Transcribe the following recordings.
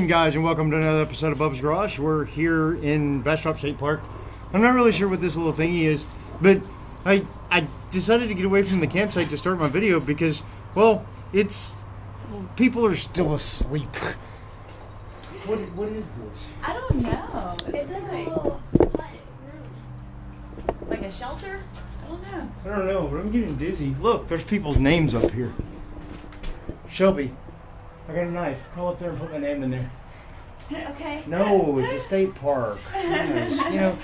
guys, and welcome to another episode of Bubba's Garage. We're here in Bastrop State Park. I'm not really sure what this little thingy is, but I decided to get away from the campsite to start my video because, well, people are still asleep. What is this? I don't know. It's like a little like a shelter? I I don't know, but I'm getting dizzy. Look, there's people's names up here. Shelby, I got a knife. Crawl up there and put my name in there. Okay. No, it's a state park. Yes. You know,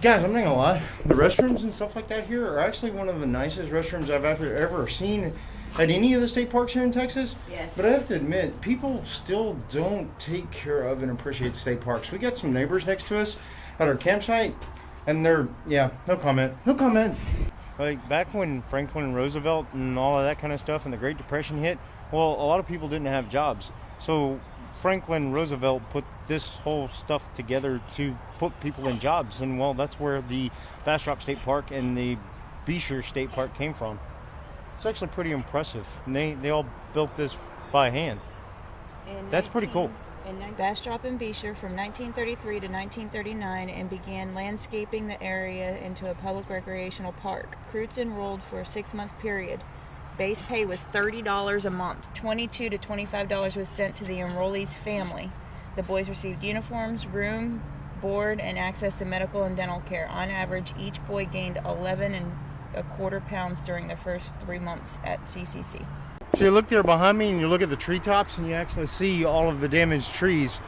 guys, I'm not gonna lie. The restrooms and stuff like that here are actually one of the nicest restrooms I've ever seen at any of the state parks here in Texas. Yes. But I have to admit, people still don't take care of and appreciate state parks. We got some neighbors next to us at our campsite, and they're, yeah, no comment. No comment. Like back when Franklin Roosevelt and all of that kind of stuff and the Great Depression hit, well, a lot of people didn't have jobs. So Franklin Roosevelt put this whole stuff together to put people in jobs. And, well, that's where the Bastrop State Park and the Beecher State Park came from. It's actually pretty impressive. And they all built this by hand. That's pretty cool. Bastrop and Beecher from 1933 to 1939 and began landscaping the area into a public recreational park. Recruits enrolled for a 6-month period. Base pay was $30 a month. $22 to $25 was sent to the enrollee's family. The boys received uniforms, room, board, and access to medical and dental care. On average, each boy gained 11.25 pounds during the first 3 months at CCC. So you look there behind me and you look at the treetops and you actually see all of the damaged trees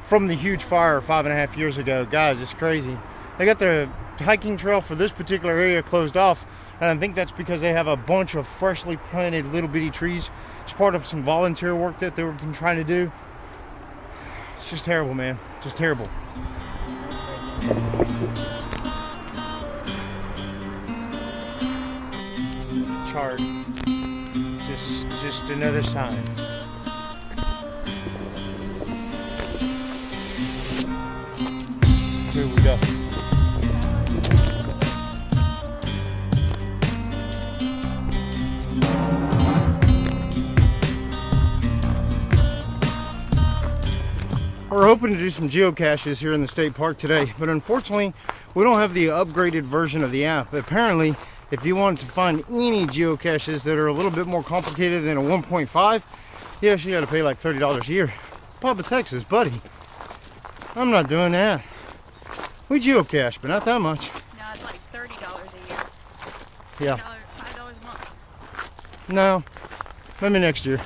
from the huge fire 5.5 years ago. Guys, it's crazy. They got the hiking trail for this particular area closed off, and I think that's because they have a bunch of freshly planted little bitty trees. It's part of some volunteer work that they were trying to do. It's just terrible, man. Just terrible. Chart. Just another sign. Here we go. We're hoping to do some geocaches here in the state park today, but unfortunately we don't have the upgraded version of the app. Apparently, if you want to find any geocaches that are a little bit more complicated than a 1.5, you actually got to pay like $30 a year. Bubba, Texas, buddy. I'm not doing that. We geocache, but not that much. No, it's like $30 a year. Yeah. $5 a month. No, maybe next year.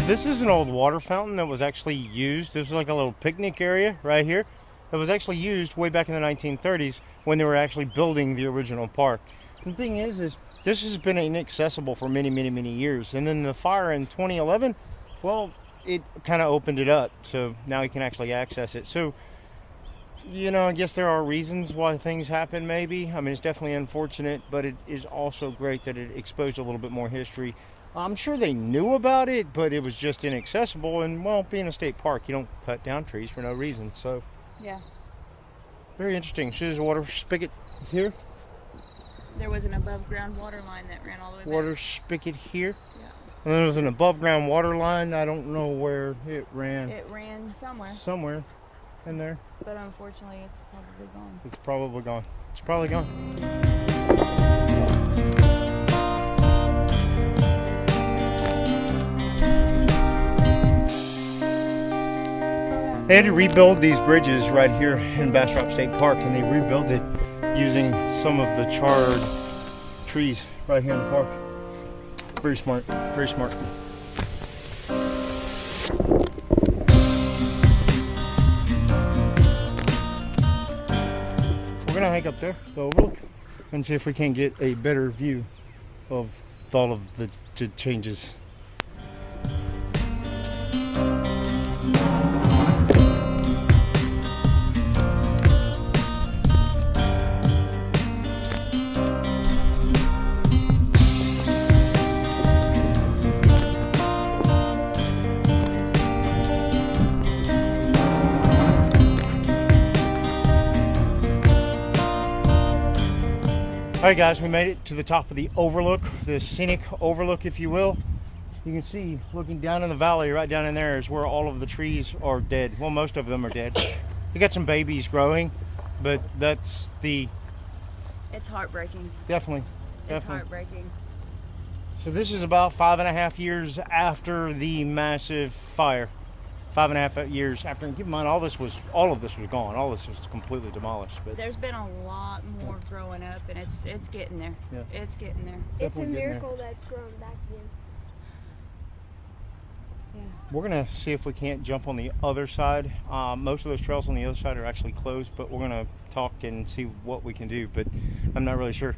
This is an old water fountain that was actually used. This was like a little picnic area right here. It was actually used way back in the 1930s when they were actually building the original park. The thing is this has been inaccessible for many years. And then the fire in 2011, well, it kind of opened it up. So now you can actually access it. So, you know, I guess there are reasons why things happen maybe. I mean, it's definitely unfortunate, but it is also great that it exposed a little bit more history. I'm sure they knew about it, but it was just inaccessible. And, well, being a state park, you don't cut down trees for no reason. So, yeah. Very interesting. So there's a water spigot here. There was an above ground water line that ran all the way back. Water spigot here. Yeah. And then there was an above ground water line. I don't know where it ran. It ran somewhere. Somewhere in there. But unfortunately, it's probably gone. It's probably gone. It's probably gone. They had to rebuild these bridges right here in Bastrop State Park, and they rebuilt it using some of the charred trees right here in the park. Very smart, very smart. We're gonna hike up there, the overlook, and see if we can get a better view of with all of the changes. Alright guys, we made it to the top of the overlook, the Scenic Overlook if you will. You can see, looking down in the valley, right down in there is where all of the trees are dead. Well, most of them are dead. You got some babies growing, but that's the... It's heartbreaking. Definitely. It's heartbreaking. So this is about 5.5 years after the massive fire. 5.5 years after. And keep in mind, all of this was gone. All this was completely demolished. But there's been a lot more growing up, and it's getting there. Yeah. It's getting there. It's a miracle that's grown back again. Yeah. We're gonna see if we can't jump on the other side. Most of those trails on the other side are actually closed, but we're gonna talk and see what we can do. But I'm not really sure.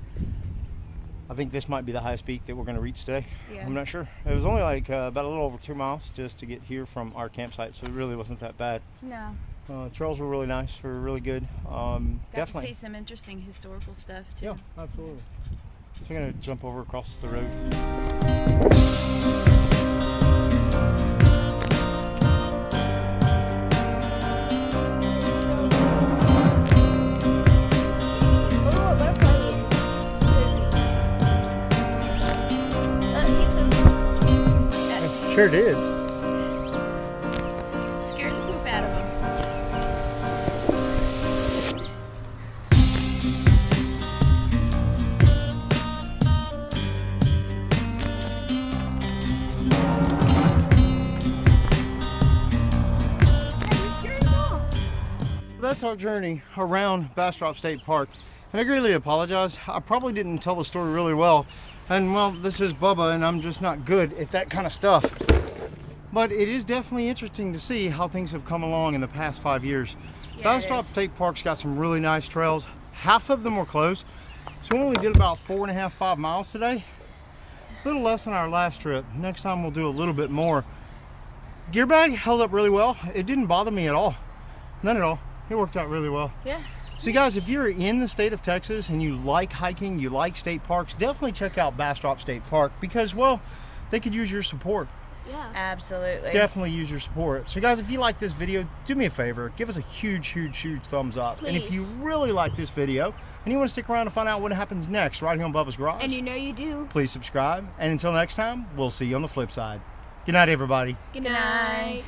I think this might be the highest peak that we're going to reach today. Yeah. I'm not sure. It was only like about a little over 2 miles just to get here from our campsite, so it really wasn't that bad. No. Trails were really nice, were really good. Got Definitely. to see some interesting historical stuff too. Yeah, absolutely. So we're going to jump over across the road. Sure did. Scared the poop out of them. That's our journey around Bastrop State Park. And I greatly apologize. I probably didn't tell the story really well. And well, this is Bubba and I'm just not good at that kind of stuff. But it is definitely interesting to see how things have come along in the past 5 years. Yeah, Bastrop State Park's got some really nice trails. Half of them were closed. So we only did about 4.5, 5 miles today. A little less than our last trip. Next time we'll do a little bit more. Gear bag held up really well. It didn't bother me at all. None at all. It worked out really well. Yeah. So guys, if you're in the state of Texas and you like hiking, you like state parks, definitely check out Bastrop State Park because, well, they could use your support. Yeah. Absolutely. Definitely use your support. So guys, if you like this video, do me a favor, give us a huge thumbs up. Please. And if you really like this video and you want to stick around to find out what happens next right here on Bubba's Garage, And you know you do. please subscribe. And until next time, we'll see you on the flip side. Good night, everybody. Good night.